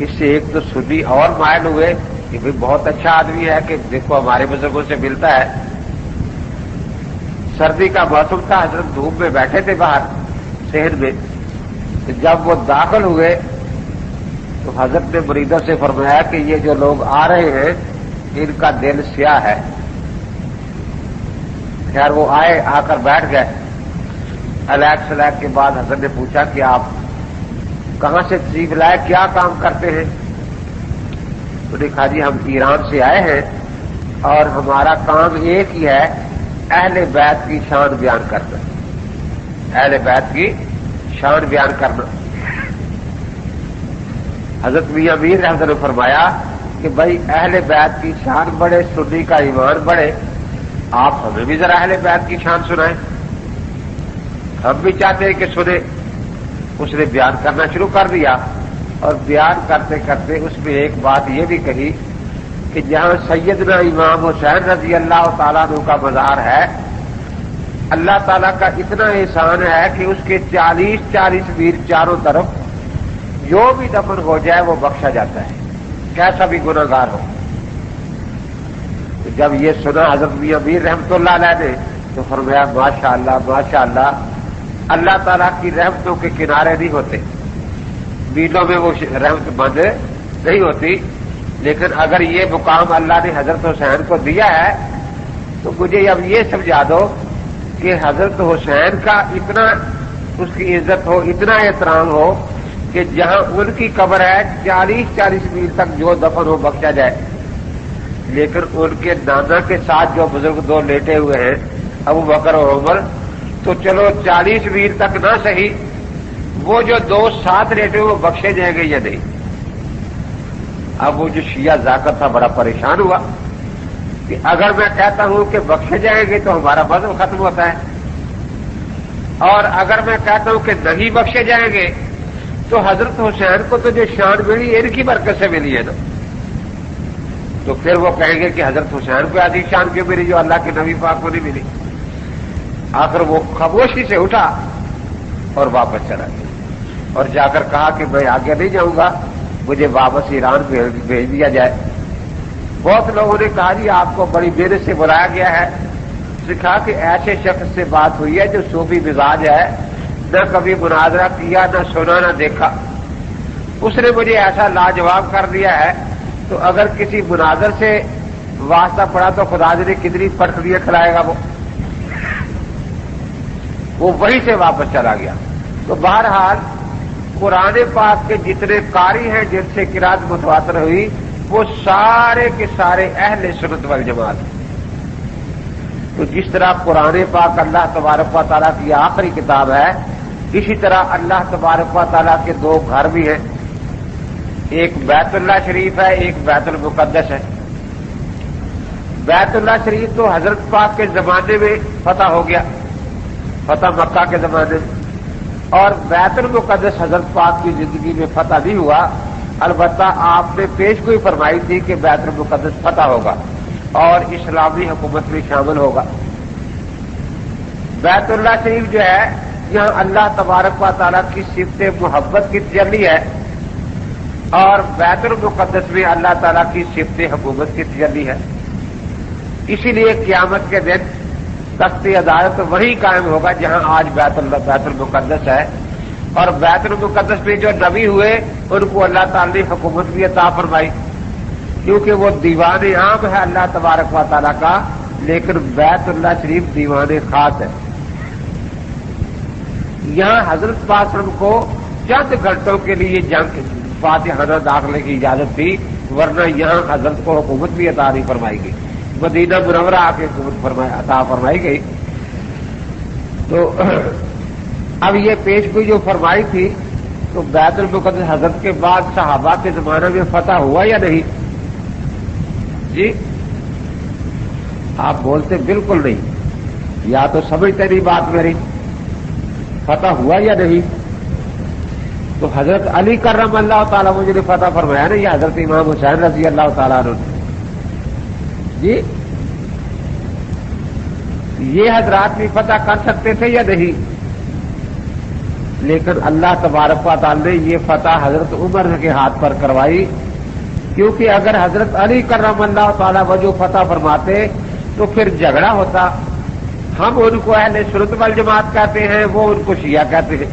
اس سے ایک تو سنی اور مائل ہوئے کہ بھئی بہت اچھا آدمی ہے کہ دیکھو ہمارے بزرگوں سے ملتا ہے. سردی کا موسم تھا، حضرت دھوپ میں بیٹھے تھے باہر صحن میں، تو جب وہ داخل ہوئے تو حضرت نے مریدوں سے فرمایا کہ یہ جو لوگ آ رہے ہیں ان کا دل سیاہ ہے. خیر وہ آئے، آ کر بیٹھ گئے. علیک سلیک کے بعد حضرت نے پوچھا کہ آپ کہاں سے تشریف لائے، کیا کام کرتے ہیں؟ انہوں نے کہا جی ہم ایران سے آئے ہیں اور ہمارا کام ایک ہی ہے، اہل بیت کی شان بیان کرنا. اہل بیت کی شان بیان کرنا. حضرت میاں میر رحمۃ اللہ نے فرمایا کہ بھائی اہل بیت کی شان بڑھے، سنی کا ایمان بڑھے، آپ ہمیں بھی ذرا اہل بیت کی شان سنائیں، ہم بھی چاہتے ہیں کہ سنیں. اس نے بیان کرنا شروع کر دیا اور بیان کرتے کرتے اس میں ایک بات یہ بھی کہی کہ جہاں سیدنا امام حسین رضی اللہ تعالیٰ عنہ کا مزار ہے، اللہ تعالیٰ کا اتنا احسان ہے کہ اس کے 40 میر چاروں طرف جو بھی دفن ہو جائے وہ بخشا جاتا ہے، کیسا بھی گناہ گار ہو. جب یہ سنا حضرت میاں میر رحمۃ اللہ علیہ نے تو فرمایا ماشاء اللہ ماشاء اللہ، اللہ تعالیٰ کی رحمتوں کے کنارے نہیں ہوتے، میلوں میں وہ رحمت بند نہیں ہوتی. لیکن اگر یہ مقام اللہ نے حضرت حسین کو دیا ہے تو مجھے اب یہ سمجھا دو کہ حضرت حسین کا اتنا اس کی عزت ہو، اتنا احترام ہو کہ جہاں ان کی قبر ہے 40 میل تک جو دفن ہو بخشا جائے. لیکن ان کے نانا کے ساتھ جو بزرگ دو لیٹے ہوئے ہیں ابو بکر اور عمر، تو چلو 40 میل تک نہ صحیح، وہ جو دو ساتھ لیٹے ہوئے وہ بخشے جائیں گے یا نہیں. اب وہ جو شیعہ ذاکر تھا بڑا پریشان ہوا کہ اگر میں کہتا ہوں کہ بخشے جائیں گے تو ہمارا مذہب ختم ہوتا ہے، اور اگر میں کہتا ہوں کہ نہیں بخشے جائیں گے تو حضرت حسین کو تو جو شان ملی ان کی برکت سے ملی ہے نا. تو پھر وہ کہیں گے کہ حضرت حسین کو آدھی شان کیوں ملی جو اللہ کے نبی پاک کو نہیں ملی. آخر وہ خاموشی سے اٹھا اور واپس چلا گیا اور جا کر کہا کہ میں آگے نہیں جاؤں گا، مجھے واپس ایران بھیج دیا جائے. بہت لوگوں نے کہا جی آپ کو بڑی محنت سے بلایا گیا ہے. سکھا کہ ایسے شخص سے بات ہوئی ہے جو صوفی مزاج ہے، نہ کبھی مناظرہ کیا، نہ سنا، نہ دیکھا. اس نے مجھے ایسا لاجواب کر دیا ہے، تو اگر کسی مناظر سے واسطہ پڑا تو خدا نے کتنی پٹریاں کھلائے گا. وہ وہیں سے واپس چلا گیا. تو بہرحال قرآن پاک کے جتنے قاری ہیں جن سے قرات متواتر ہوئی وہ سارے کے سارے اہل سنت والجماعت. تو جس طرح قرآن پاک اللہ تبارک و تعالیٰ کی آخری کتاب ہے، اسی طرح اللہ تبارک و تعالیٰ کے دو گھر بھی ہیں، ایک بیت اللہ شریف ہے، ایک بیت المقدس ہے. بیت اللہ شریف تو حضرت پاک کے زمانے میں فتح ہو گیا، فتح مکہ کے زمانے میں، اور بیت المقدس حضرت پاک کی زندگی میں فتح نہیں ہوا. البتہ آپ نے پیش گوئی فرمائی تھی کہ بیت المقدس فتح ہوگا اور اسلامی حکومت میں شامل ہوگا. بیت اللہ شریف جو ہے یہاں اللہ تبارک و تعالیٰ کی صفت محبت کی تجلی ہے، اور بیت المقدس میں اللہ تعالیٰ کی صفت حکومت کی تجلی ہے. اسی لیے قیامت کے دن تخت عدالت وہی قائم ہوگا جہاں آج بیت المقدس ہے. اور بیت المقدس میں جو نبی ہوئے ان کو اللہ تعالیٰ نے حکومت بھی عطا فرمائی، کیونکہ وہ دیوان عام ہے اللہ تبارک و تعالیٰ کا، لیکن بیت اللہ شریف دیوان خاص ہے. یہاں حضرت پاک صلی اللہ علیہ وسلم کو چند گھنٹوں کے لیے جنگ فاتحانہ داخلے کی اجازت تھی، ورنہ یہاں حضرت کو حکومت بھی عطا نہیں فرمائی گئی. مدینہ منورہ آ کے حکومت عطا فرمائی گئی. تو اب یہ پیش گوئی جو فرمائی تھی، تو بیت المقدس حضرت کے بعد صحابہ کے زمانے میں فتح ہوا یا نہیں؟ جی آپ بولتے بالکل نہیں، یا تو سمجھتے نہیں بات میری. فتح ہوا یا نہیں؟ تو حضرت علی کرم اللہ تعالیٰ مجھے نے فتح فرمایا نا، یا حضرت امام حسین رضی اللہ تعالیٰ عنہ. جی یہ حضرات بھی فتح کر سکتے تھے یا نہیں؟ لیکن اللہ تبارک و تعالی نے یہ فتح حضرت عمر کے ہاتھ پر کروائی، کیونکہ اگر حضرت علی کرم اللہ تعالی وجہ فتح فرماتے تو پھر جھگڑا ہوتا۔ ہم ان کو اہل سنت والجماعت کہتے ہیں، وہ ان کو شیعہ کہتے ہیں۔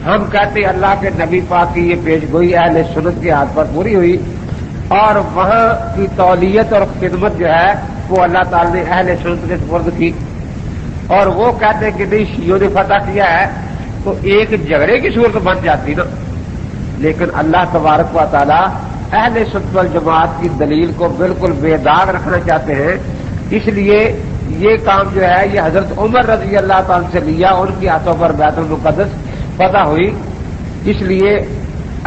ہم کہتے ہیں اللہ کے نبی پاک کی یہ پیش گوئی اہل سنت کے ہاتھ پر پوری ہوئی، اور وہاں کی تولیت اور خدمت جو ہے وہ اللہ تعالی نے اہل سنت کے سپرد کی، اور وہ کہتے ہیں کہ نہیں شیعوں نے فتح کیا ہے تو ایک جھگڑے کی صورت بن جاتی نا۔ لیکن اللہ تبارک و تعالی اہل سنت والجماعت کی دلیل کو بالکل بے داغ رکھنا چاہتے ہیں، اس لیے یہ کام جو ہے یہ حضرت عمر رضی اللہ تعالی سے لیا، ان کی ہاتھوں پر بیت المقدس فتح ہوئی، اس لیے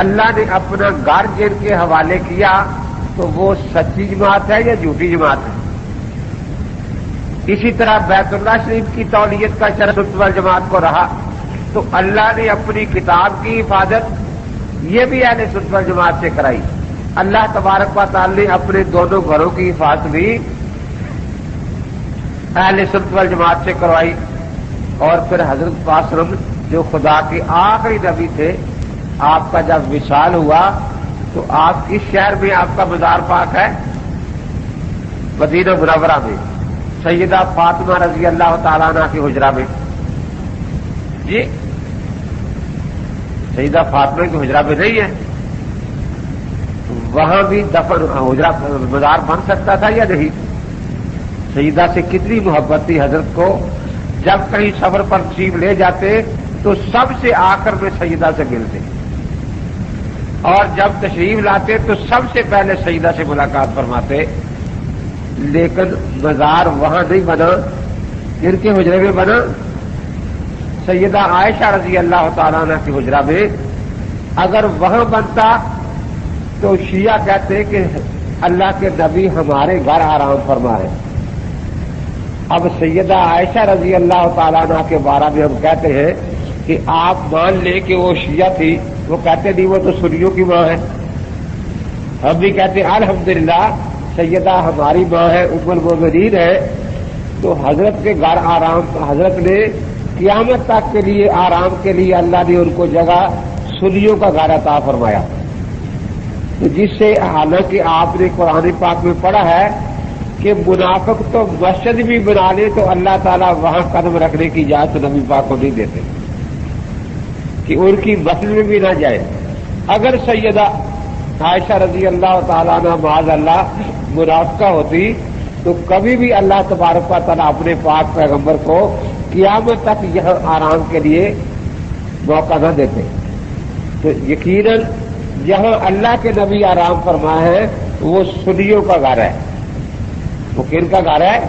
اللہ نے اپنا گھر جن کے حوالے کیا تو وہ سچی جماعت ہے یا جھوٹی جماعت ہے؟ اسی طرح بیت اللہ شریف کی تولیت کا شرف سنت والجماعت کو رہا، تو اللہ نے اپنی کتاب کی حفاظت یہ بھی اہل سنت والجماعت سے کرائی۔ اللہ تبارک و تعالی نے اپنے دونوں گھروں کی حفاظت بھی اہل سنت والجماعت سے کروائی۔ اور پھر حضرت پاک صلی اللہ علیہ وسلم جو خدا کے آخری نبی تھے، آپ کا جب وصال ہوا تو آپ کس شہر میں آپ کا مزار پاک ہے؟ مدینہ منورہ میں، سیدہ فاطمہ رضی اللہ تعالیٰ عنہ کے حجرہ میں۔ جی سیدہ فاطمہ کے حجرہ میں نہیں ہے، وہاں بھی دفن حجرہ مزار بن سکتا تھا یا نہیں؟ سیدہ سے کتنی محبت تھی حضرت کو، جب کہیں سفر پر تشریف لے جاتے تو سب سے آخر میں سیدہ سے ملتے، اور جب تشریف لاتے تو سب سے پہلے سیدہ سے ملاقات فرماتے۔ لیکن مزار وہاں نہیں بنا، جن کے حجرے میں بنا سیدہ عائشہ رضی اللہ تعالیٰ عنہ کے حجرہ میں۔ اگر وہاں بنتا تو شیعہ کہتے کہ اللہ کے نبی ہمارے گھر آرام فرما ہے۔ اب سیدہ عائشہ رضی اللہ تعالیٰ عنہ کے بارے میں ہم کہتے ہیں کہ آپ مان لیں کہ وہ شیعہ تھی، وہ کہتے نہیں وہ تو سنیوں کی ماں ہے۔ ہم بھی کہتے ہیں الحمدللہ سیدہ ہماری ماں ہے، ام المومنین ہے، تو حضرت کے گھر آرام، حضرت نے قیامت تک کے لیے آرام کے لیے اللہ نے ان کو جگہ سنیوں کا گھر عطا فرمایا۔ تو جس سے حالانکہ آپ نے قرآن پاک میں پڑھا ہے کہ منافق تو مسجد بھی بنا لے تو اللہ تعالیٰ وہاں قدم رکھنے کی اجازت نبی پاک کو نہیں دیتے کہ ان کی مسجد میں بھی نہ جائے۔ اگر سیدہ عائشہ رضی اللہ تعالیٰ عنہ معاذ اللہ منافقہ ہوتی تو کبھی بھی اللہ تبارک و تعالیٰ اپنے پاک پیغمبر کو قیامت تک یہاں آرام کے لیے موقع نہ دیتے۔ تو یقیناً جہاں اللہ کے نبی آرام فرمائے ہیں وہ سنیوں کا گھر ہے۔ وہ کن کا گھر ہے؟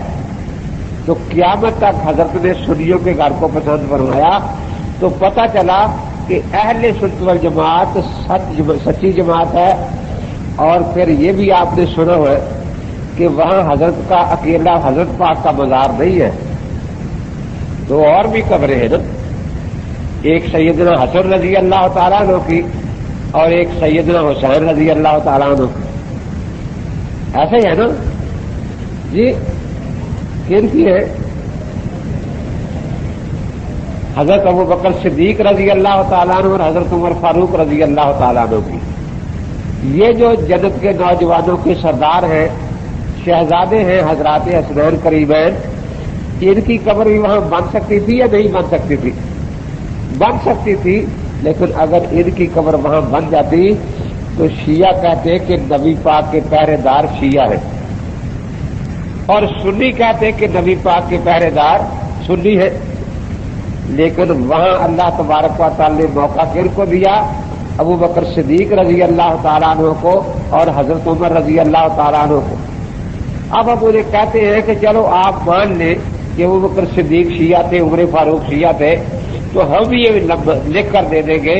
تو قیامت تک حضرت نے سنیوں کے گھر کو پسند فرمایا، تو پتہ چلا کہ اہل سنت والجماعت سچی جماعت ہے۔ اور پھر یہ بھی آپ نے سنا ہے کہ وہاں حضرت کا اکیلا حضرت پاک کا مزار نہیں ہے، تو اور بھی قبریں ہیں نا، ایک سیدنا حسن رضی اللہ تعالیٰ عنہ کی اور ایک سیدنا حسین رضی اللہ تعالیٰ عنہ کی، ایسے ہی ہے نا جی؟ کن کی ہے؟ حضرت ابو بکر صدیق رضی اللہ تعالیٰ عنہ اور حضرت عمر فاروق رضی اللہ تعالیٰ عنہ کی۔ یہ جو جنت کے نوجوانوں کے سردار ہیں، شہزادے ہیں، حضرات حسنین کریمین، ان کی قبر بھی وہاں بن سکتی تھی یا نہیں بن سکتی تھی؟ بن سکتی تھی، لیکن اگر ان کی قبر وہاں بن جاتی تو شیعہ کہتے کہ نبی پاک کے پہرے دار شیعہ ہیں، اور سنی کہتے کہ نبی پاک کے پہرے دار سنی ہے۔ لیکن وہاں اللہ تبارک و تعالی نے موقع کن کو دیا؟ ابو بکر صدیق رضی اللہ تعالیٰ عنہ کو اور حضرت عمر رضی اللہ تعالیٰ عنہ کو۔ اب ہم انہیں کہتے ہیں کہ چلو آپ مان لیں کہ ابو بکر صدیق شیعہ تھے، عمر فاروق شیعہ تھے، تو ہم بھی یہ لکھ کر دے دیں گے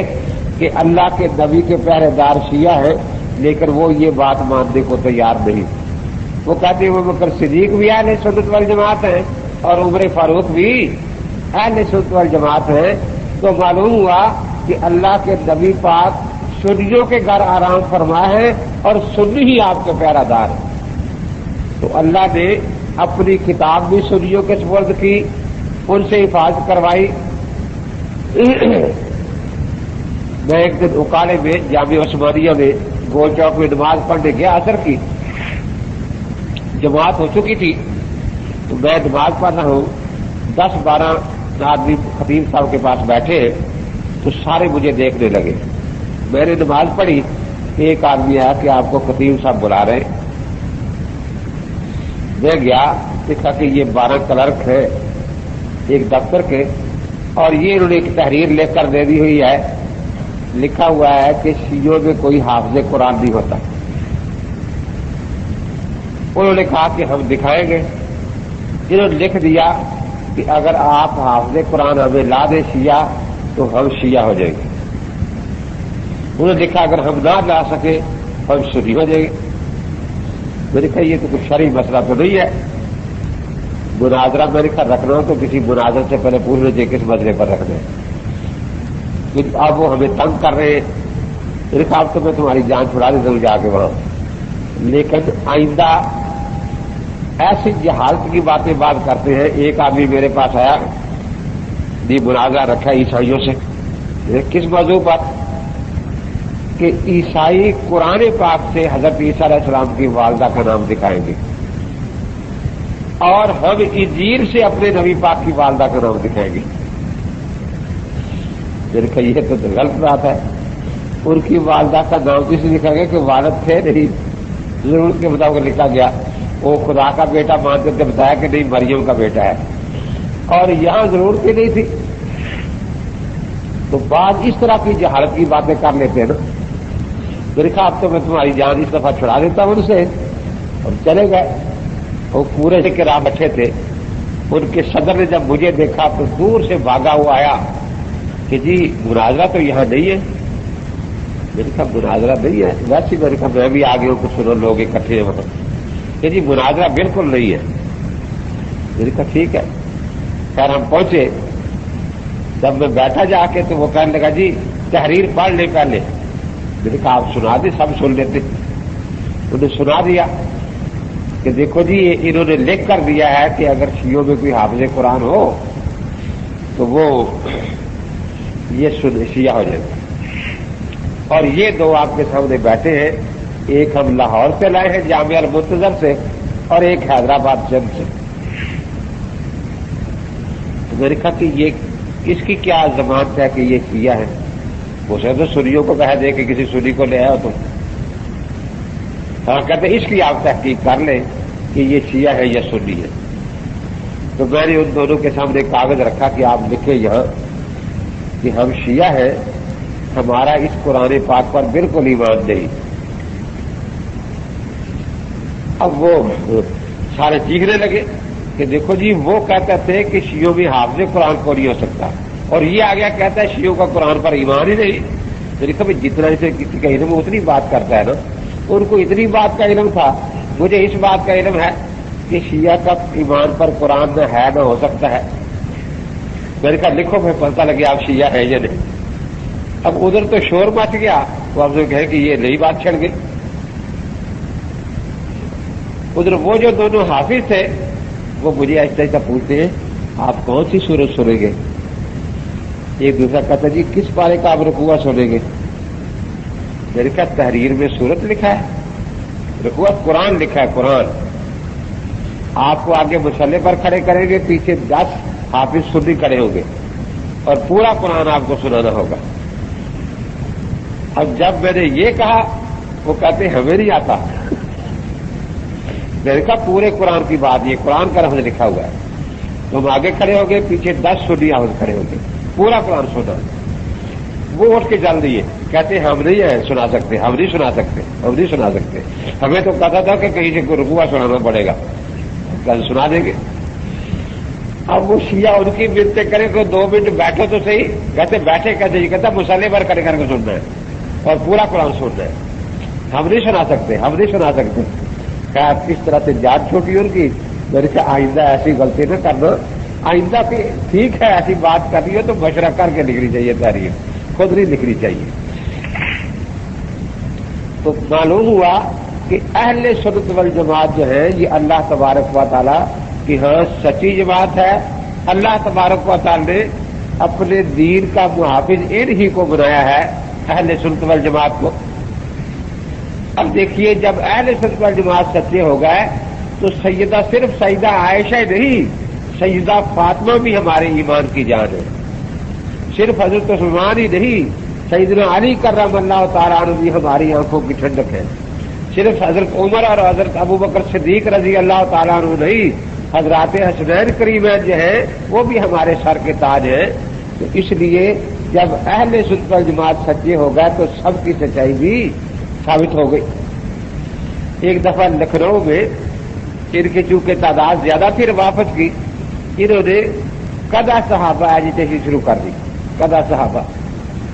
کہ اللہ کے نبی کے پہرے دار شیعہ ہیں، لیکن وہ یہ بات ماننے کو تیار نہیں۔ وہ کہتے ہیں ابو بکر صدیق بھی اہل سنت والجماعت ہیں اور عمر فاروق بھی اہل سنت والجماعت ہیں۔ تو معلوم ہوا کہ اللہ کے نبی پاک سنیوں کے گھر آرام فرمائے ہیں اور سنی ہی آپ کے پہرا دار ہیں۔ تو اللہ نے اپنی کتاب بھی سنیوں کے سپرد کی، ان سے حفاظت کروائی، میں ایک دن اکاڑے میں جامعہ عثمانیہ میں گول چوک میں نماز پڑھنے گیا، عصر کی جماعت ہو چکی تھی، تو میں نماز پڑھ رہا ہوں، 10-12 آدمی خطیب صاحب کے پاس بیٹھے، تو سارے مجھے دیکھنے لگے۔ میں نے نماز پڑھی، ایک آدمی آیا کہ آپ کو خطیب صاحب بلا رہے ہیں۔ میں گیا، دیکھا کہ یہ 12 کلرک ہے ایک دفتر کے، اور یہ انہوں نے ایک تحریر لکھ کر دے دی ہوئی ہے، لکھا ہوا ہے کہ شیعوں میں کوئی حافظ قرآن نہیں ہوتا۔ انہوں نے کہا کہ ہم دکھائیں گے۔ انہوں نے لکھ دیا کہ اگر آپ حافظ قرآن ہمیں لا دیں شیعہ تو ہم شیعہ ہو جائیں گے۔ انہوں نے لکھا اگر ہم نہ لا سکے ہم سنی ہو جائیں گے۔ میں نے کہا یہ تو کچھ شرعی مسئلہ تو نہیں ہے، مناظرہ میں نے کہا رکھنا ہو تو کسی مناظر سے پہلے پوچھ لیجیے کس مسئلے پر رکھنا ہے، لیکن اب وہ ہمیں تنگ کر رہے ہیں۔ میرے کہا اب تو میں تمہاری جان چھڑا دیتا ہوں جا کے وہاں، لیکن آئندہ ایسی جہالت کی باتیں بات کرتے ہیں۔ ایک آدمی میرے پاس آیا، یہ مناظرہ رکھا عیسائیوں سے، کس موضوع پر؟ کہ عیسائی قرآن پاک سے حضرت عیسیٰ علیہ السلام کی والدہ کا نام دکھائیں گے، اور ہم انجیل سے اپنے نبی پاک کی والدہ کا نام دکھائیں گے۔ میں نے کہا یہ تو غلط بات ہے، ان کی والدہ کا نام کس نے لکھا گیا کہ والد تھے نہیں، ضرور کے مطابق لکھا گیا، وہ خدا کا بیٹا مانتے تھے، بتایا کہ نہیں مریم کا بیٹا ہے، اور یہاں ضرورت ہی نہیں تھی۔ تو بعض اس طرح کی جہالت کی باتیں کر لیتے ہیں نا۔ میرے کہا اب تو میں تمہاری جان اس دفعہ چھڑا دیتا ہوں ان سے، اور چلے گئے۔ وہ پورے کے راہ بیٹھے تھے، ان کے صدر نے جب مجھے دیکھا تو دور سے بھاگا ہوا آیا کہ جی مناظرہ تو یہاں نہیں ہے۔ میں نے کہا مناظرہ نہیں ہے؟ ویسے میں نے کہا میں بھی آگے ہوں، کچھ سنو لوگ اکٹھے ہیں وہاں، کہ جی مناظرہ بالکل نہیں ہے۔ میں نے کہا ٹھیک ہے۔ خیر ہم پہنچے، جب میں بیٹھا جا کے تو وہ کہنے لگا جی تحریر پڑھ لے پہلے۔ میں نے کہا آپ سنا دیں، سب سن لیتے۔ انہوں نے سنا دیا کہ دیکھو جی انہوں نے لکھ کر دیا ہے کہ اگر شیعوں میں کوئی حافظ قرآن ہو تو وہ یہ شیعہ ہو جائے گا۔ اور یہ دو آپ کے سامنے بیٹھے ہیں، ایک ہم لاہور سے لائے ہیں جامعہ المنتظر سے، اور ایک حیدرآباد جنگ سے۔ تو میں نے کہا کہ یہ اس کی کیا ضمانت ہے کہ یہ شیعہ ہے؟ وہ تو سنیوں کو کہہ دے کہ کسی سنی کو لے آؤ تم۔ ہاں کہتے اس کی آپ تحقیق کر لیں کہ یہ شیعہ ہے یا سنی ہے۔ تو میں نے ان دونوں کے سامنے کاغذ رکھا کہ آپ لکھیں یہاں کہ ہم شیعہ ہیں، ہمارا اس قرآن پاک پر بالکل ایمان نہیں۔ اب وہ سارے چیخنے لگے کہ دیکھو جی وہ کہتے تھے کہ شیعوں میں حافظ قرآن کو نہیں ہو سکتا، اور یہ آ گیا کہتا ہے شیعوں کا قرآن پر ایمان ہی نہیں۔ میری کبھی جتنا اسے کسی کا علم اتنی بات کرتا ہے نا، ان کو اتنی بات کا علم تھا، مجھے اس بات کا علم ہے کہ شیعہ کا ایمان پر قرآن نہ ہے نہ ہو سکتا ہے۔ میں نے کہا لکھو، میں پتہ لگے آپ شیعہ ہے یا نہیں۔ اب ادھر تو شور مچ گیا، تو آپ سے کہے کہ یہ نئی بات چھڑ گئی۔ ادھر وہ جو دونوں حافظ تھے وہ مجھے ایسا ایسا پوچھتے ہیں آپ کون سی سورت سنیں گے؟ ایک دوسرا کہتا جی کس پارے کا آپ رکوع سنیں گے؟ میں نے کہا تحریر میں سورت لکھا ہے، رکوع قرآن لکھا ہے، قرآن۔ آپ کو آگے مسلح پر کھڑے کریں گے، پیچھے 10 حافظ سنی کھڑے ہوں گے، اور پورا قرآن آپ کو سنانا ہوگا۔ اب جب میں نے یہ کہا وہ کہتے ہمیں نہیں آتا۔ میں نے کہا پورے قرآن کی بات، یہ قرآن کا لفظ لکھا ہوا ہے، تم آگے کھڑے ہو گے، پیچھے 10 سنی حافظ کھڑے ہوں گے، پورا قرآن سنا۔ وہ اٹھ کے چل دیے، کہتے ہم نہیں ہیں سنا سکتے، ہم نہیں سنا سکتے، ہم نہیں سنا سکتے، ہمیں تو کہتا تھا کہ کہیں سے کوئی رکوع سنانا پڑے گا، کل سنا دیں گے۔ اب وہ شیعہ ان کی منتیں کرے کہ 2 منٹ بیٹھو تو صحیح، کہتے بیٹھے کہتے یہ کہتا مسلح پر کھڑے کر کے سننا ہے اور پورا قرآن سننا ہے، ہم نہیں سنا سکتے، ہم نہیں سنا سکتے۔ کہا کس طرح سے جان چھوٹی ان کی۔ میرے سے آئندہ ایسی غلطی نہ کرنا، آئندہ بھی ٹھیک ہے ایسی بات کرنی ہو تو مشورہ کر کے لکھنی چاہیے تحریر، خود نہیں لکھنی چاہیے۔ تو معلوم ہوا کہ اہل سنت والجماعت جو ہے یہ اللہ تبارک و تعالیٰ کی ہاں سچی جماعت ہے۔ اللہ تبارک و تعالیٰ نے اپنے دین کا محافظ انہی کو بنایا ہے، اہل سنت والجماعت کو۔ اب دیکھیے جب اہل سنت والجماعت سچے ہو گئے تو سیدہ صرف سیدہ عائشہ ہی نہیں، سیدہ فاطمہ بھی ہمارے ایمان کی جان ہے۔ صرف حضرت عثمان ہی نہیں، سیدنا علی کرم اللہ تعالیٰ عنہ بھی ہماری آنکھوں کی ٹھنڈک ہے۔ صرف حضرت عمر اور حضرت ابوبکر صدیق رضی اللہ تعالیٰ عنہ نہیں، حضرات حسنین کریمین جو ہیں وہ بھی ہمارے سر کے تاج ہیں۔ تو اس لیے جب اہل سنت والجماعت سچے ہو گئے تو سب کی سچائی بھی ثابت ہو گئی۔ ایک دفعہ لکھنؤ میں ان کی چونکہ تعداد زیادہ تھی واپس کی، انہوں نے قضا صحابہ ایجیٹیشن شروع کر دی۔ قضا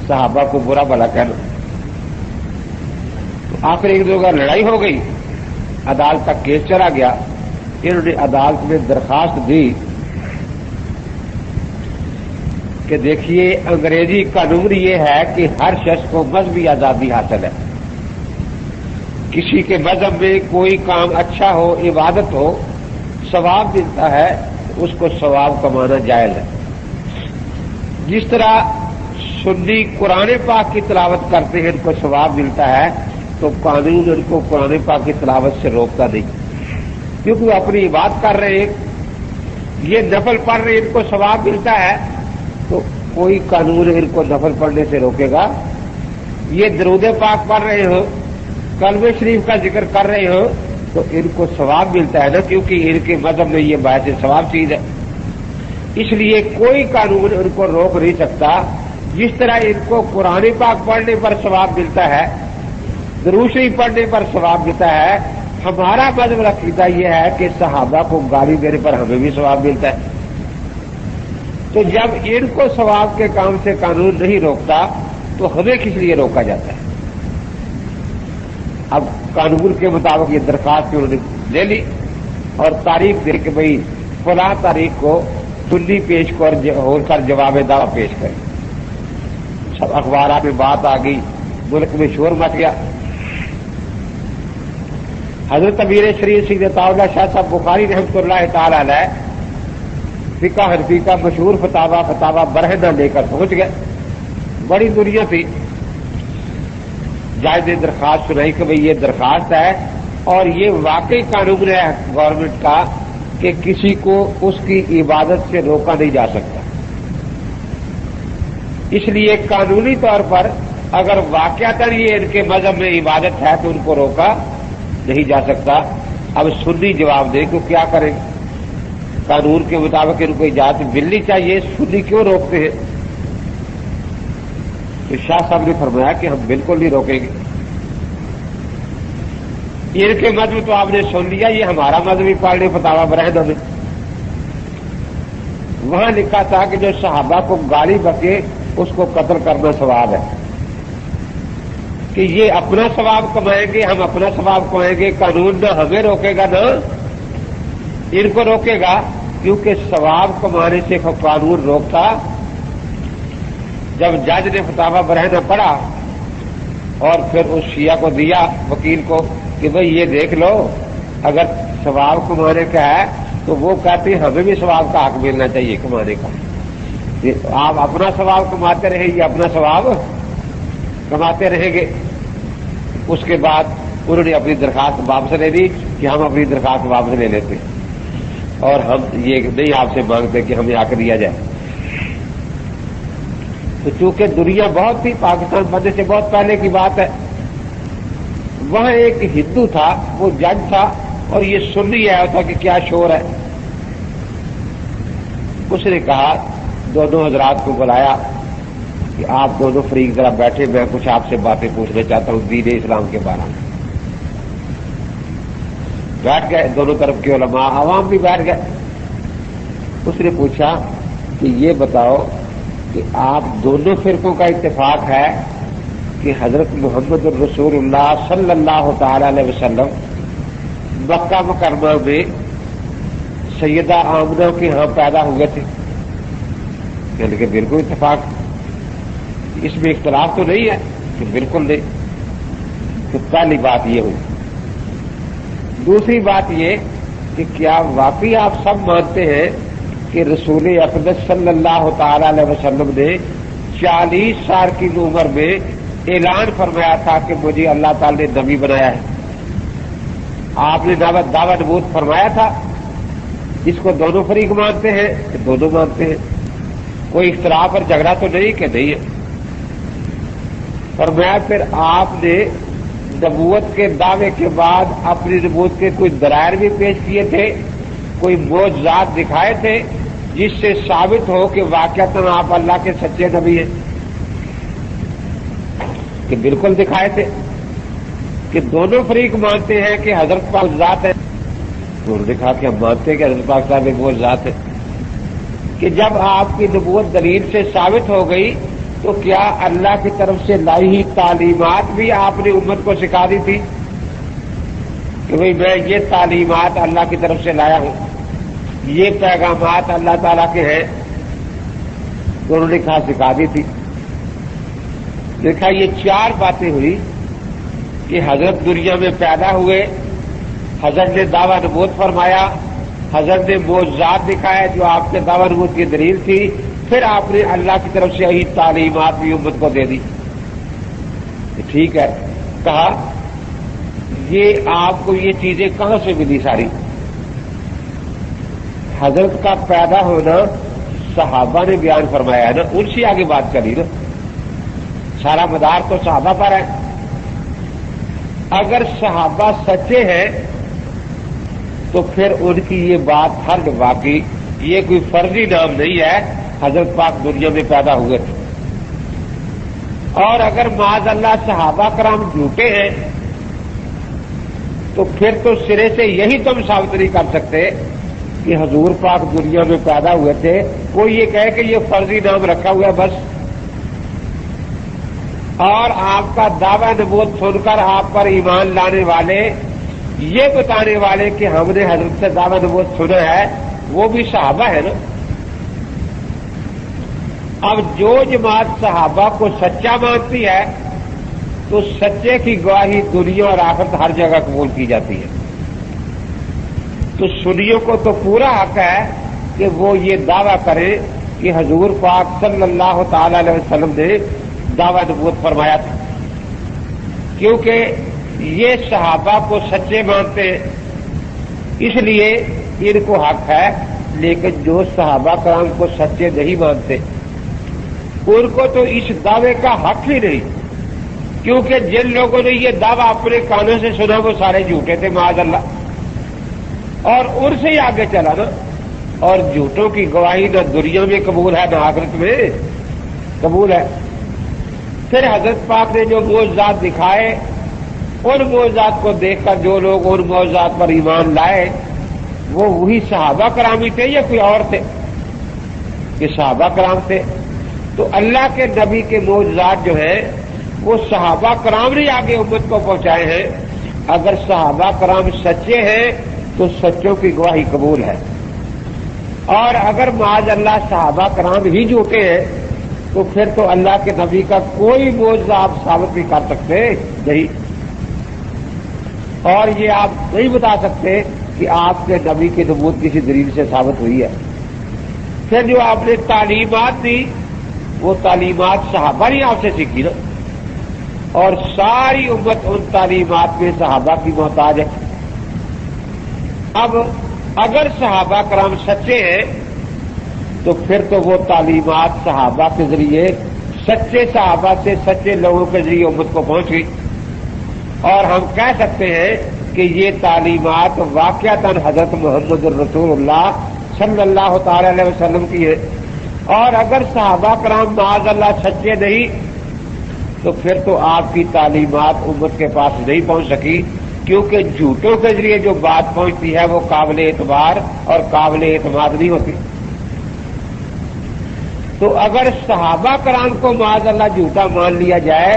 صحابہ کو برا بھلا کہنا۔ تو آخر ایک دو کا لڑائی ہو گئی، عدالت تک کیس چلا گیا۔ انہوں نے عدالت میں درخواست دی کہ دیکھیے انگریزی قانون یہ ہے کہ ہر شخص کو مذہبی آزادی حاصل ہے، کسی کے مذہب میں کوئی کام اچھا ہو، عبادت ہو، ثواب ملتا ہے، اس کو ثواب کمانا جائز ہے۔ جس طرح سنی قرآن پاک کی تلاوت کرتے ہیں ان کو ثواب ملتا ہے، تو قانون ان کو قرآن پاک کی تلاوت سے روکتا نہیں، کیونکہ وہ اپنی عبادت کر رہے ہیں، یہ نفل پڑھ رہے ہیں، ان کو ثواب ملتا ہے، تو کوئی قانون ان کو نفل پڑھنے سے روکے گا؟ یہ درود پاک پڑھ رہے ہو، کلمہ شریف کا ذکر کر رہے ہو، تو ان کو ثواب ملتا ہے نا، کیونکہ ان کے مذہب میں یہ باعث ثواب چیز ہے۔ اس لیے کوئی قانون ان کو روک نہیں سکتا۔ جس طرح ان کو قرآن پاک پڑھنے پر ثواب ملتا ہے، درود شریف پڑھنے پر ثواب ملتا ہے، ہمارا مذہب عقیدہ یہ ہے کہ صحابہ کو گالی دینے پر ہمیں بھی ثواب ملتا ہے۔ تو جب ان کو ثواب کے کام سے قانون نہیں روکتا تو ہمیں کس لیے روکا جاتا ہے؟ اب قانون کے مطابق یہ درخواست انہوں نے لے لی اور تاریخ دے کہ بھئی فلاں تاریخ کو سنی پیش کر جواب دعویٰ پیش کریں۔ سب اخبارات میں بات آ گئی، ملک میں شور مچ گیا۔ حضرت امیر شریف سید عطاء اللہ شاہ صاحب بخاری رحمۃ اللہ تعالی علیہ فقہ حنفی کا مشہور فتاوی برہنہ لے کر پہنچ گئے۔ بڑی دنیا تھی، جج نے درخواست سنائی کہ بھئی یہ درخواست ہے اور یہ واقعی قانون ہے گورنمنٹ کا کہ کسی کو اس کی عبادت سے روکا نہیں جا سکتا، اس لیے قانونی طور پر اگر واقعتاً یہ ان کے مذہب میں عبادت ہے تو ان کو روکا نہیں جا سکتا۔ اب سنی جواب دے کہ کیا کریں، قانون کے مطابق ان کو اجازت ملنی چاہیے، سنی کیوں روکتے ہیں؟ تو شاہ صاحب نے فرمایا کہ ہم بالکل نہیں روکیں گے، ان کے مذہب تو آپ نے سن لیا، یہ ہمارا مذہبی پڑھنے فتاوی برہنہ میں وہاں لکھا تھا کہ جو صحابہ کو گالی بکے اس کو قتل کرنا ثواب ہے، کہ یہ اپنا ثواب کمائیں گے، ہم اپنا ثواب کمائیں گے، قانون نہ ہمیں روکے گا نہ ان کو روکے گا، کیونکہ ثواب کمانے سے قانون روکتا۔ جب جج نے فتاوی برہنہ پڑھا اور پھر اس شیعہ کو دیا وکیل کو کہ بھئی یہ دیکھ لو، اگر ثواب کمانے کا ہے تو وہ کہتے ہیں ہمیں بھی ثواب کا حق ملنا چاہیے کمانے کا، آپ اپنا ثواب کماتے رہیں، یہ اپنا ثواب کماتے رہیں گے۔ اس کے بعد انہوں نے اپنی درخواست واپس لے لی کہ ہم اپنی درخواست واپس لے لیتے اور ہم یہ نہیں آپ سے مانگتے کہ ہمیں حق دیا جائے۔ تو چونکہ دنیا بہت تھی، پاکستان بننے سے بہت پہلے کی بات ہے، وہاں ایک ہندو تھا، وہ جج تھا اور یہ سن ہی آیا تھا کہ کیا شور ہے۔ اس نے کہا، دونوں حضرات کو بلایا کہ آپ دونوں فریق ذرا بیٹھے، میں کچھ آپ سے باتیں پوچھنا چاہتا ہوں دین اسلام کے بارے میں۔ بیٹھ گئے دونوں طرف کے علماء، عوام بھی بیٹھ گئے۔ اس نے پوچھا کہ یہ بتاؤ کہ آپ دونوں فرقوں کا اتفاق ہے کہ حضرت محمد الرسول اللہ صلی اللہ تعالی علیہ وسلم مکہ مکرمہ میں سیدہ آمنہ کے ہاں پیدا ہوئے تھے؟ یعنی کہ بالکل اتفاق، اس میں اختلاف تو نہیں ہے کہ بالکل نہیں۔ تو پہلی بات یہ ہوئی۔ دوسری بات یہ کہ کیا واقعی آپ سب مانتے ہیں کہ رسول اقدس صلی اللہ تعالی علیہ وسلم نے 40 سال کی عمر میں اعلان فرمایا تھا کہ مجھے اللہ تعالی نے نبی بنایا ہے. آپ نے دعوت نبوت فرمایا تھا. اس کو دونوں فریق مانتے ہیں کہ دونوں مانتے ہیں. کوئی اختلاف اور جھگڑا تو نہیں کہ نہیں ہے. فرمایا پھر آپ نے نبوت کے دعوے کے بعد اپنی نبوت کے کوئی دلائل بھی پیش کیے تھے, کوئی معجزات دکھائے تھے جس سے ثابت ہو کہ واقعتاً آپ اللہ کے سچے نبی ہیں؟ کہ بالکل دکھائے تھے. کہ دونوں فریق مانتے ہیں کہ حضرت پاک ذات ہے. انہوں نے کہا کہ ہم مانتے ہیں کہ حضرت پاک صاحب ایک وہ ذات ہے. کہ جب آپ کی نبوت دلیل سے ثابت ہو گئی تو کیا اللہ کی طرف سے لائی ہوئی تعلیمات بھی آپ نے امت کو سکھا دی تھی کہ بھئی میں یہ تعلیمات اللہ کی طرف سے لایا ہوں, یہ پیغامات اللہ تعالیٰ کے ہیں؟ تو انہوں نے کہا سکھا دی تھی. دیکھا یہ 4 باتیں ہوئی کہ حضرت دنیا میں پیدا ہوئے, حضرت نے دعویٰ نبوت فرمایا, حضرت نے معجزات دکھایا جو آپ کے دعویٰ نبوت کی دلیل تھی, پھر آپ نے اللہ کی طرف سے یہی تعلیمات بھی امت کو دے دی. ٹھیک ہے. کہا یہ آپ کو یہ چیزیں کہاں سے ملی ساری؟ حضرت کا پیدا ہونا صحابہ نے بیان فرمایا ہے نا, ان سے آگے بات کری نا. سارا مدار تو صحابہ پر ہے. اگر صحابہ سچے ہیں تو پھر ان کی یہ بات ہر واقعی, یہ کوئی فرضی نام نہیں ہے حضرت پاک دنیا میں پیدا ہوئے تھے. اور اگر معاذ اللہ صحابہ کرام جھوٹے ہیں تو پھر تو سرے سے یہی تم ثابت نہیں کر سکتے کہ حضور پاک دنیا میں پیدا ہوئے تھے. کوئی یہ کہے کہ یہ فرضی نام رکھا ہوا ہے بس, اور آپ کا دعویٰ نبوت سن کر آپ پر ایمان لانے والے یہ بتانے والے کہ ہم نے حضرت سے دعویٰ نبوت سنا ہے, وہ بھی صحابہ ہے نا. اب جو جماعت صحابہ کو سچا مانتی ہے تو سچے کی گواہی دنیا اور آخرت ہر جگہ قبول کی جاتی ہے. تو سنیوں کو تو پورا حق ہے کہ وہ یہ دعویٰ کریں کہ حضور پاک صلی اللہ تعالی علیہ وسلم نے دعویٰ نبوت فرمایا تھا, کیونکہ یہ صحابہ کو سچے مانتے ہیں اس لیے ان کو حق ہے. لیکن جو صحابہ کرام کو سچے نہیں مانتے ان کو تو اس دعوے کا حق ہی نہیں, کیونکہ جن لوگوں نے یہ دعویٰ اپنے کانوں سے سنا وہ سارے جھوٹے تھے معاذ اللہ, اور ان سے ہی آگے چلا نا. اور جھوٹوں کی گواہی نہ دنیا میں قبول ہے نہ آخرت میں قبول ہے. پھر حضرت پاک نے جو معجزات دکھائے ان معجزات کو دیکھ کر جو لوگ ان معجزات پر ایمان لائے وہ وہی صحابہ کرام ہی تھے یا کوئی اور تھے؟ کہ صحابہ کرام تھے. تو اللہ کے نبی کے معجزات جو ہیں وہ صحابہ کرام نے آگے امت کو پہنچائے ہیں. اگر صحابہ کرام سچے ہیں تو سچوں کی گواہی قبول ہے, اور اگر معاذ اللہ صحابہ کرام ہی جھوٹے ہیں تو پھر تو اللہ کے نبی کا کوئی معجزہ آپ ثابت نہیں کر سکتے نہیں. اور یہ آپ نہیں بتا سکتے کہ آپ کے نبی کی نبوت کسی دلیل سے ثابت ہوئی ہے. پھر جو آپ نے تعلیمات دی وہ تعلیمات صحابہ نے آپ سے سیکھی نا, اور ساری امت ان تعلیمات میں صحابہ کی محتاج ہے. اب اگر صحابہ کرام سچے ہیں تو پھر تو وہ تعلیمات صحابہ کے ذریعے سچے صحابہ سے سچے لوگوں کے ذریعے امت کو پہنچ گئی, اور ہم کہہ سکتے ہیں کہ یہ تعلیمات واقعتاً حضرت محمد الرسول اللہ صلی اللہ تعالی علیہ وسلم کی ہے. اور اگر صحابہ کرام معاذ اللہ سچے نہیں تو پھر تو آپ کی تعلیمات امت کے پاس نہیں پہنچ سکی, کیونکہ جھوٹوں کے ذریعے جو بات پہنچتی ہے وہ قابل اعتبار اور قابل اعتماد نہیں ہوتی. تو اگر صحابہ کرام کو معاذ اللہ جھوٹا مان لیا جائے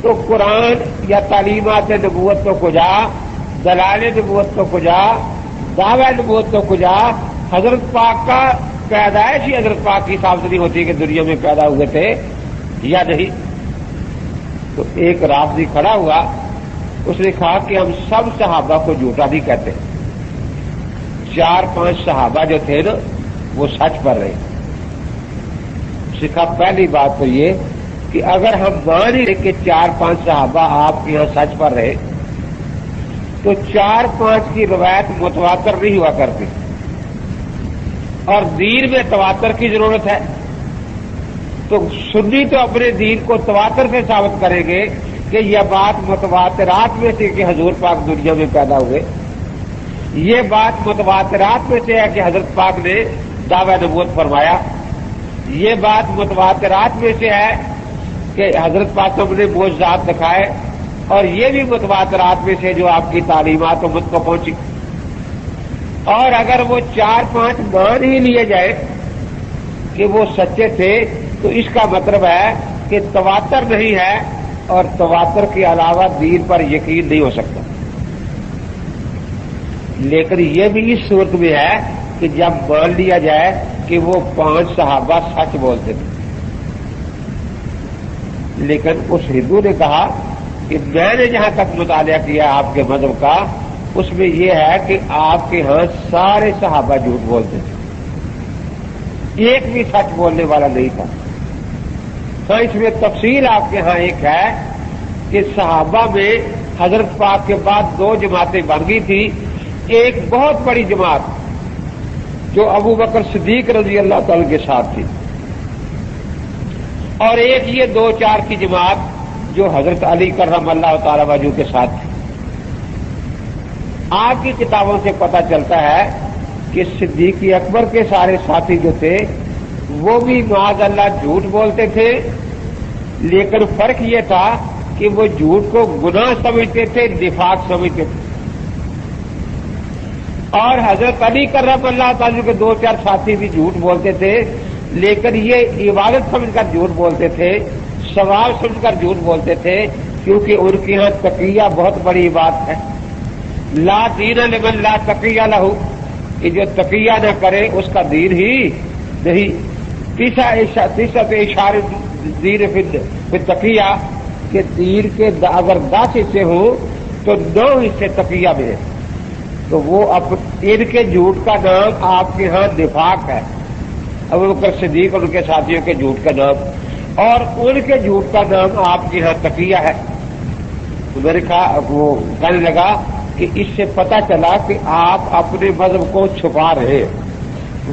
تو قرآن یا تعلیمات نبوت تو کجا, دلائل نبوت تو کجا, دعوی نبوت تو کجا, حضرت پاک کا پیدائش ہی حضرت پاک کی ثابت نہیں ہوتی کہ دنیا میں پیدا ہوئے تھے یا نہیں. تو ایک رافضی کھڑا ہوا, اس نے کہا کہ ہم سب صحابہ کو جھوٹا نہیں کہتے. 4-5 صحابہ جو تھے نا وہ سچ پر رہے. سکھا پہلی بات تو یہ کہ اگر ہم مان ہی کہ 4-5 صحابہ آپ کے یہاں سچ پر رہے تو 4-5 کی روایت متواتر نہیں ہوا کرتی، اور دین میں تواتر کی ضرورت ہے. تو سنی تو اپنے دین کو تواتر سے ثابت کریں گے کہ یہ بات متواترات میں سے کہ حضور پاک دنیا میں پیدا ہوئے، یہ بات متواترات میں سے ہے کہ حضرت پاک نے دعوی نبوت فرمایا، یہ بات متواترات میں سے ہے کہ حضرت پاک نے معجزات دکھائے، اور یہ بھی متواترات میں سے جو آپ کی تعلیمات امت کو پہنچی. اور اگر وہ 4-5 مان ہی لیے جائے کہ وہ سچے تھے تو اس کا مطلب ہے کہ تواتر نہیں ہے، اور تواتر کے علاوہ دین پر یقین نہیں ہو سکتا. لیکن یہ بھی اس صورت میں ہے کہ جب مان لیا جائے کہ وہ 5 صحابہ سچ بولتے تھے. لیکن اس ہندو نے کہا کہ میں نے جہاں تک مطالعہ کیا آپ کے مذہب کا، اس میں یہ ہے کہ آپ کے ہاں سارے صحابہ جھوٹ بولتے تھے، ایک بھی سچ بولنے والا نہیں تھا. تو اس میں تفصیل آپ کے ہاں ایک ہے کہ صحابہ میں حضرت پاک کے بعد 2 جماعتیں بن گئی تھی. ایک بہت بڑی جماعت جو ابو بکر صدیق رضی اللہ تعالی کے ساتھ تھی، اور ایک یہ 2-4 کی جماعت جو حضرت علی کرم اللہ تعالی وجہ کے ساتھ تھی. آپ کی کتابوں سے پتہ چلتا ہے کہ صدیق اکبر کے سارے ساتھی جو تھے وہ بھی معاذ اللہ جھوٹ بولتے تھے، لیکن فرق یہ تھا کہ وہ جھوٹ کو گناہ سمجھتے تھے، نفاق سمجھتے تھے. اور حضرت علی کرم اللہ تعالی کے 2-4 ساتھی بھی جھوٹ بولتے تھے، لیکن یہ عبادت سمجھ کر جھوٹ بولتے تھے، ثواب سمجھ کر جھوٹ بولتے تھے، کیونکہ ان کے یہاں تقیہ بہت بڑی بات ہے. لا دین لمن لا تقیہ لہ، کہ جو تقیہ نہ کرے اس کا دین ہی نہیں. تیسرا اشارہ دین فی تقیہ کہ دین کے اگر 10 حصے ہوں تو 9 حصے تقیہ میں ہیں. تو وہ ان کے جھوٹ کا نام آپ کے ہاں نفاق ہے، ابو بکر صدیق اور ان کے ساتھیوں کے جھوٹ کا نام، اور ان کے جھوٹ کا نام آپ کے ہاں تقیہ ہے. میں نے کہا وہ کہنے لگا کہ اس سے پتہ چلا کہ آپ اپنے مذہب کو چھپا رہے ہیں،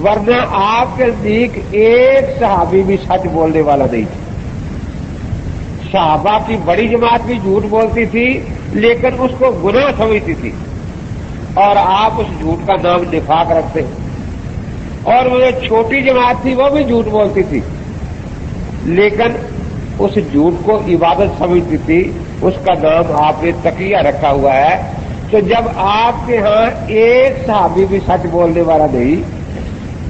ورنہ آپ کے نزدیک ایک صحابی بھی سچ بولنے والا نہیں تھا. صحابہ کی بڑی جماعت بھی جھوٹ بولتی تھی لیکن اس کو گناہ سمجھتی تھی، اور آپ اس جھوٹ کا نام نفاق رکھتے. اور وہ جو چھوٹی جماعت تھی وہ بھی جھوٹ بولتی تھی لیکن اس جھوٹ کو عبادت سمجھتی تھی، اس کا نام آپ نے تقیہ رکھا ہوا ہے. تو جب آپ کے ہاں ایک صحابی بھی سچ بولنے والا نہیں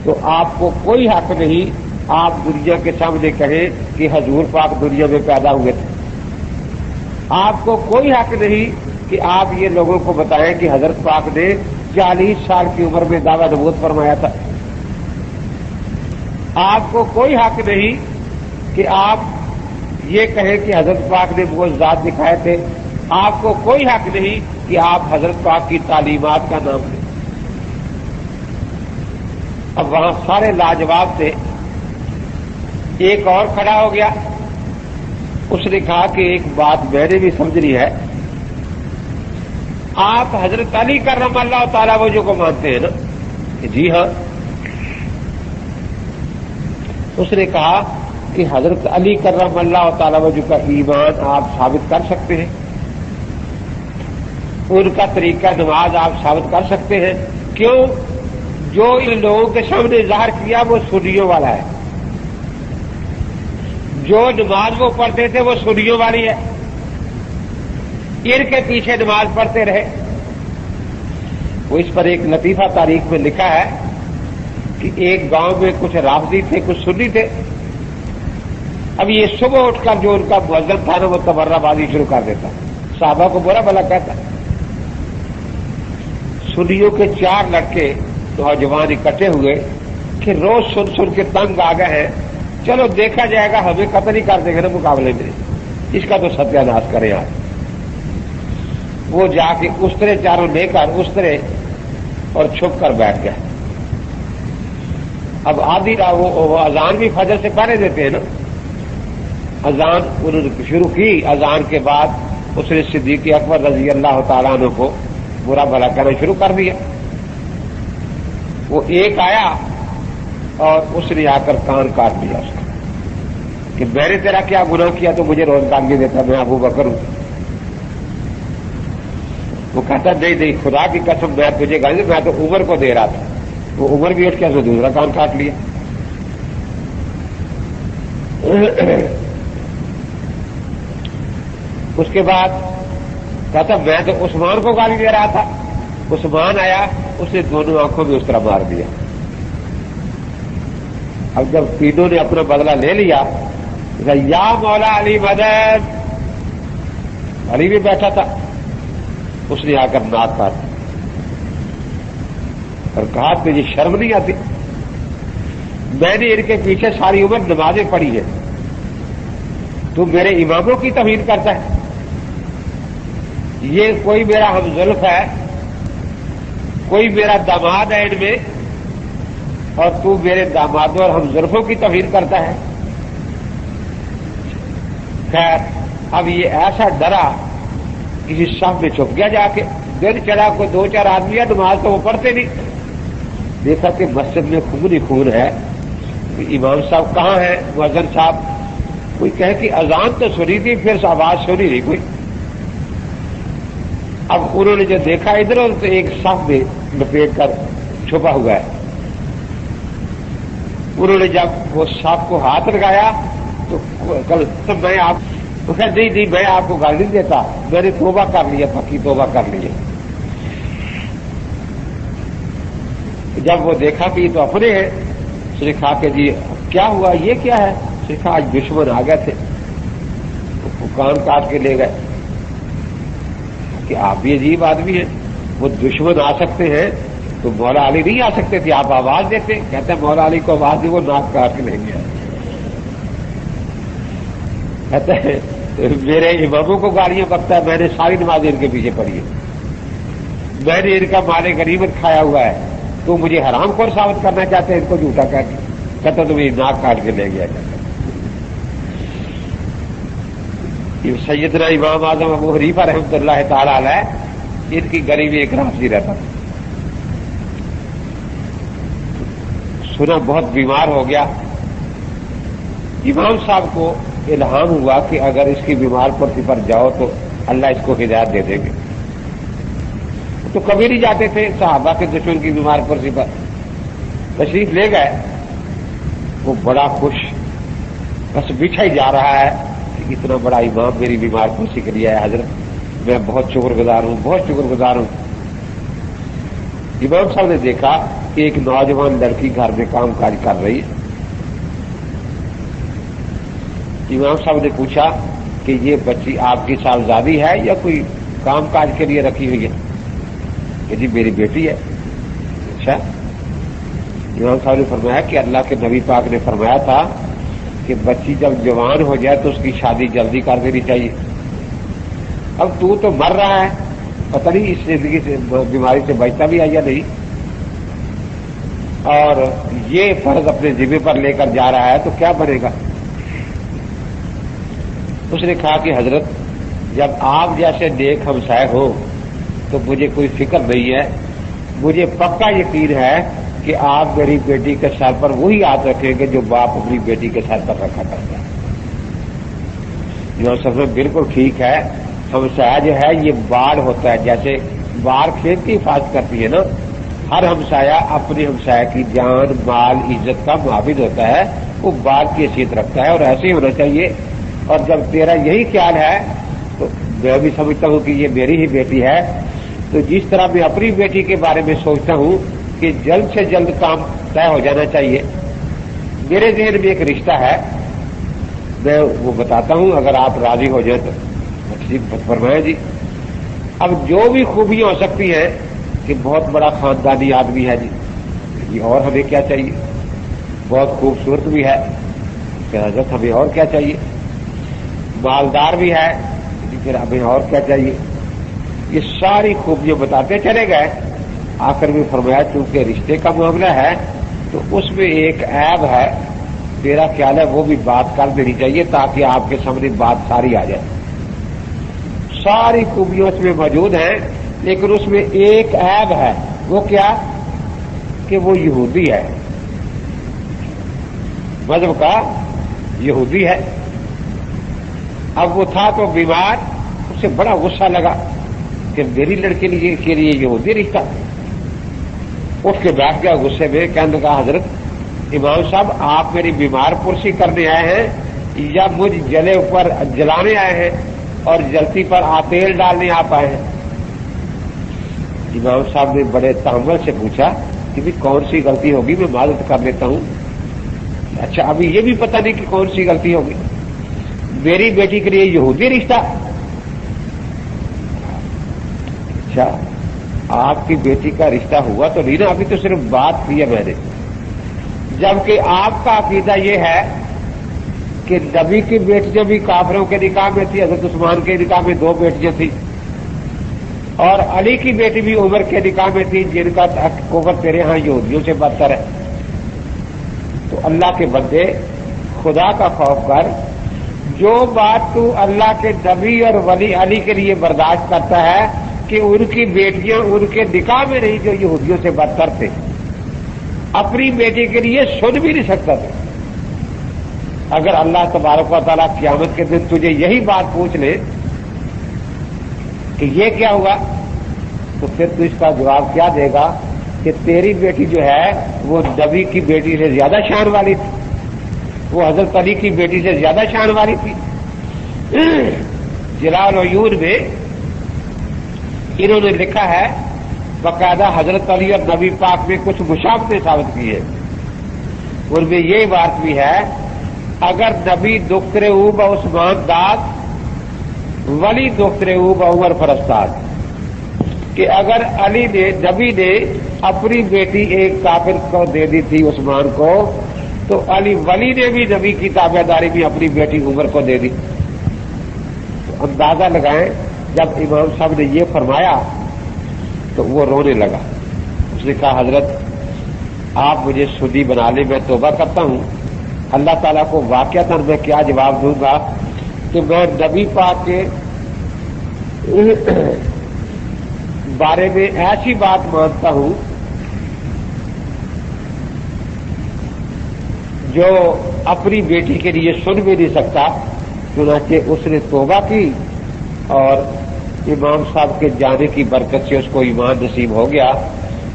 تو آپ کو کوئی حق نہیں آپ دنیا کے سامنے کہیں کہ حضور پاک دنیا میں پیدا ہوئے تھے. آپ کو کوئی حق نہیں کہ آپ یہ لوگوں کو بتائیں کہ حضرت پاک نے 40 سال کی عمر میں دعوی نبوت فرمایا تھا. آپ کو کوئی حق نہیں کہ آپ یہ کہیں کہ حضرت پاک نے معجزات دکھائے تھے. آپ کو کوئی حق نہیں کہ آپ حضرت پاک کی تعلیمات کا نام لیں. اب وہاں سارے لاجواب تھے. ایک اور کھڑا ہو گیا، اس نے کہا کہ ایک بات میں نے بھی سمجھ لی ہے، آپ حضرت علی کرم اللہ تعالی وجہ کو مانتے ہیں نا؟ جی ہاں. اس نے کہا کہ حضرت علی کرم اللہ تعالی وجہ کا ایمان آپ ثابت کر سکتے ہیں، ان کا طریقہ نماز آپ ثابت کر سکتے ہیں. کیوں؟ جو ان لوگوں کے سامنے ظاہر کیا وہ سنیوں والا ہے، جو نماز وہ پڑھتے تھے وہ سنیوں والی ہے، ان کے پیچھے نماز پڑھتے رہے. وہ اس پر ایک لطیفہ تاریخ میں لکھا ہے کہ ایک گاؤں میں کچھ رافضی تھے، کچھ سنی تھے. اب یہ صبح اٹھ کر جو ان کا مؤذن تھا نا وہ تبرہ بازی شروع کر دیتا، صحابہ کو برا بھلا کہتا. سنیوں کے 4 لڑکے نوجوان اکٹھے ہوئے کہ روز سن سن کے تنگ آ گئے ہیں، چلو دیکھا جائے گا، ہمیں قتل ہی کر دیں گے نا مقابلے میں، اس کا تو ستیہ ناش کریں آپ. وہ جا کے استرے چاروں لے کر استرے اور چھپ کر بیٹھ گئے. اب آدھی رات وہ اذان بھی فجر سے پہلے دیتے ہیں نا. اذان انہوں نے شروع کی، اذان کے بعد اس نے صدیق اکبر رضی اللہ تعالیٰ عنہ کو برا بھلا کرنا شروع کر دیا. وہ ایک آیا اور اس نے آ کر کان کاٹ دیا اس کا کہ میں نے تیرا کیا گناہ کیا تو مجھے روز گالی دیتا، میں ابو بکر ہوں. وہ کہتا نہیں خدا کی قسم میں تجھے گالی، میں تو عمر کو دے رہا تھا. وہ عمر بھی اٹھ کے اسے دوسرا کان کاٹ لیا. اس کے بعد کہتا میں تو عثمان کو گالی دے رہا تھا. عثمان آیا، اس نے دونوں آنکھوں میں اس طرح مار دیا. اب جب تینوں نے اپنا بدلہ لے لیا، یا مولا علی مدد، علی بھی بیٹھا تھا، اس نے آ کر ناک کاٹ اور کہا تجھے شرم نہیں آتی؟ میں نے ان کے پیچھے ساری عمر نمازیں پڑھی ہیں، تو میرے اماموں کی توہین کرتا ہے. یہ کوئی میرا ہمزلف ہے، کوئی میرا داماد ہے ان میں، اور تو میرے دامادوں اور ہمزلفوں کی توہین کرتا ہے. خیر اب یہ ایسا ڈرا کسی صف میں چھپ گیا، جا کے دن چڑھا کوئی دو چار آدمی ہے، نماز تو وہ پڑھتے نہیں. دیکھا کہ مسجد میں خون ہی خون ہے. امام صاحب کہاں ہیں؟ مؤذن صاحب کوئی کہے کہ اذان تو سنی تھی، پھر آواز سنی نہیں کوئی. اب انہوں نے جو دیکھا ادھر تو ایک صف میں لپیٹ کر چھپا ہوا ہے. انہوں نے جب وہ صف کو ہاتھ لگایا تو کل میں آپ تو کہ نہیں میں آپ کو گالی نہیں دیتا، میں نے توبہ کر لیا، پکی توبہ کر لی. جب وہ دیکھا کہ یہ تو اپنے ہیں، اس نے کہا کہ جی کیا ہوا، یہ کیا ہے؟ اس نے کہا آج دشمن آ گئے تھے، وہ کان کاٹ کے لے گئے. کہ آپ بھی عجیب آدمی ہیں، وہ دشمن آ سکتے ہیں تو مولا علی نہیں آ سکتے تھے، آپ آواز دیتے. کہتے ہیں مولا علی کو آواز دی، وہ ناک کاٹ کے لے گیا. کہتے ہیں میرے اماموں کو گالیاں بکتا ہے، میں نے ساری نمازیں ان کے پیچھے پڑھی ہے، میں نے ان کا مال غنیمت کھایا ہوا ہے، تو مجھے حرام خور ثابت کرنا چاہتے ہیں، ان کو جھوٹا کہہ کے. کہتا تو میری ناک کاٹ کے لے گیا. یہ سیدنا امام اعظم ابو حنیفہ رحمۃ اللہ تعالی علیہ، ان کی غریبی ایک راضی رہتا تھا. سنا بہت بیمار ہو گیا. امام صاحب کو الہام ہوا کہ اگر اس کی بیمار پرسی پر جاؤ تو اللہ اس کو ہدایت دے دیں گے. تو کبھی نہیں جاتے تھے، صحابہ کے دشمن کی بیمار پرسی پر تشریف لے گئے. وہ بڑا خوش، بس بچھا ہی جا رہا ہے کہ اتنا بڑا امام میری بیمار پرسی کے لیے ہے، حضرت میں بہت شکر گزار ہوں، بہت شکر گزار ہوں. امام صاحب نے دیکھا کہ ایک نوجوان لڑکی گھر میں کام کاج کر رہی ہے. امام صاحب نے پوچھا کہ یہ بچی آپ کی صاحبزادی ہے یا کوئی کام کاج کے لیے رکھی ہوئی ہے؟ کہ جی میری بیٹی ہے. اچھا. امام صاحب نے فرمایا کہ اللہ کے نبی پاک نے فرمایا تھا کہ بچی جب جوان ہو جائے تو اس کی شادی جلدی کر دینی چاہیے. اب تو مر رہا ہے، پتہ نہیں اس زندگی سے بیماری سے بچتا بھی ہے یا نہیں، اور یہ فرض اپنے ذمہ پر لے کر جا رہا ہے تو کیا بنے گا؟ اس نے کہا کہ حضرت جب آپ جیسے نیک ہمسائے ہو تو مجھے کوئی فکر نہیں ہے، مجھے پکا یقین ہے کہ آپ میری بیٹی کے سر پر وہی ہاتھ رکھیں گے جو باپ اپنی بیٹی کے سر پر رکھا کرتا ہے. جو سب بالکل ٹھیک ہے. ہمسایہ جو ہے یہ باڑ ہوتا ہے، جیسے باڑ کھیت کی حفاظت کرتی ہے نا، ہر ہمسایہ اپنے ہمسایہ کی جان مال عزت کا محافظ ہوتا ہے، وہ باڑ کی حیثیت رکھتا ہے، اور ایسے ہی ہونا چاہیے. اور جب تیرا یہی خیال ہے تو میں بھی سمجھتا ہوں کہ یہ میری ہی بیٹی ہے. تو جس طرح میں اپنی بیٹی کے بارے میں سوچتا ہوں کہ جلد سے جلد کام طے ہو جانا چاہیے، میرے ذہن میں ایک رشتہ ہے، میں وہ بتاتا ہوں، اگر آپ راضی ہو جائیں تو ٹھیک فرمائیں جی. اب جو بھی خوبیاں ہو سکتی ہیں کہ بہت بڑا خاندانی آدمی ہے جی، اور ہمیں کیا چاہیے؟ بہت خوبصورت بھی ہے کہ حضرت ہمیں اور کیا چاہیے؟ مالدار بھی ہے پھر ہمیں اور کیا چاہیے؟ یہ ساری خوبیاں بتاتے چلے گئے. آخر میں فرمایا چونکہ رشتے کا معاملہ ہے تو اس میں ایک عیب ہے، میرا خیال ہے وہ بھی بات کر دینی چاہیے تاکہ آپ کے سامنے بات ساری آ جائے۔ ساری خوبیاں اس میں موجود ہیں، لیکن اس میں ایک عیب ہے، وہ کیا کہ وہ یہودی ہے، مذہب کا یہودی ہے۔ اب وہ تھا تو بیمار، اسے بڑا غصہ لگا کہ میری لڑکے کے لیے یہودی رشتہ، اٹھ کے بیٹھ گیا غصے میں، کہنے لگا حضرت امام صاحب آپ میری بیمار پرسی کرنے آئے ہیں یا مجھ جلے اوپر جلانے آئے ہیں اور جلتی پر تیل ڈالنے آپ آئے ہیں؟ امام صاحب نے بڑے تحمل سے پوچھا کہ بھی کون سی غلطی ہوگی، میں معذرت کر لیتا ہوں۔ اچھا ابھی یہ بھی پتہ نہیں کہ کون سی غلطی ہوگی، میری بیٹی کے لیے یہودی رشتہ؟ اچھا آپ کی بیٹی کا رشتہ ہوا تو نہیں نا، ابھی تو صرف بات کی ہے میں نے، جبکہ آپ کا عقیدہ یہ ہے کہ نبی کی بیٹیاں بھی کافروں کے نکاح میں تھی، حضرت عثمان کے نکاح میں 2 بیٹیاں تھیں، اور علی کی بیٹی بھی عمر کے نکاح میں تھی جن کا کفر تیرے ہاں یہودیوں سے بدتر ہے۔ تو اللہ کے بندے خدا کا خوف کر، جو بات تو اللہ کے نبی اور ولی علی کے لیے برداشت کرتا ہے کہ ان کی بیٹیاں ان کے نکاح میں نہیں جو یہودیوں سے بدتر تھے، اپنی بیٹی کے لیے سن بھی نہیں سکتا تھا۔ اگر اللہ تبارک و تعالیٰ قیامت کے دن تجھے یہی بات پوچھ لے کہ یہ کیا ہوا، تو پھر تو اس کا جواب کیا دے گا کہ تیری بیٹی جو ہے وہ نبی کی بیٹی سے زیادہ شان والی تھی، وہ حضرت علی کی بیٹی سے زیادہ شان والی تھی۔ جلال العیون میں انہوں نے لکھا ہے باقاعدہ حضرت علی اور نبی پاک میں کچھ مشابہتیں ثابت کی ہے، ان میں یہ بات بھی ہے اگر نبی دختر او با عثمان داد ولی دختر او با عمر فرستاد، کہ اگر علی نے نبی نے اپنی بیٹی ایک کافر کو دے دی تھی عثمان کو، تو علی ولی نے بھی نبی کی تابع داری بھی اپنی بیٹی عمر کو دے دی۔ تو اندازہ لگائیں جب امام صاحب نے یہ فرمایا تو وہ رونے لگا، اس نے کہا حضرت آپ مجھے سنی بنا لیں، میں توبہ کرتا ہوں، اللہ تعالیٰ کو واقعتاً میں کیا جواب دوں گا کہ میں نبی پاک کے بارے میں ایسی بات مانتا ہوں جو اپنی بیٹی کے لیے سن بھی نہیں سکتا۔ چنانچہ اس نے توبہ کی اور امام صاحب کے جانے کی برکت سے اس کو ایمان نصیب ہو گیا۔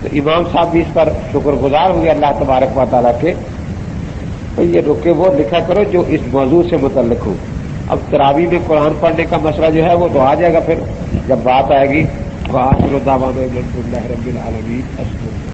تو امام صاحب بھی اس پر شکر گزار ہوئے اللہ تبارک و تعالیٰ کے۔ تو یہ رکے وہ لکھا کرو جو اس موضوع سے متعلق ہو۔ اب تراویح میں قرآن پڑھنے کا مسئلہ جو ہے وہ تو آ جائے گا پھر جب بات آئے گی۔ وآخر دعوانا الحمد للہ رب العالمین۔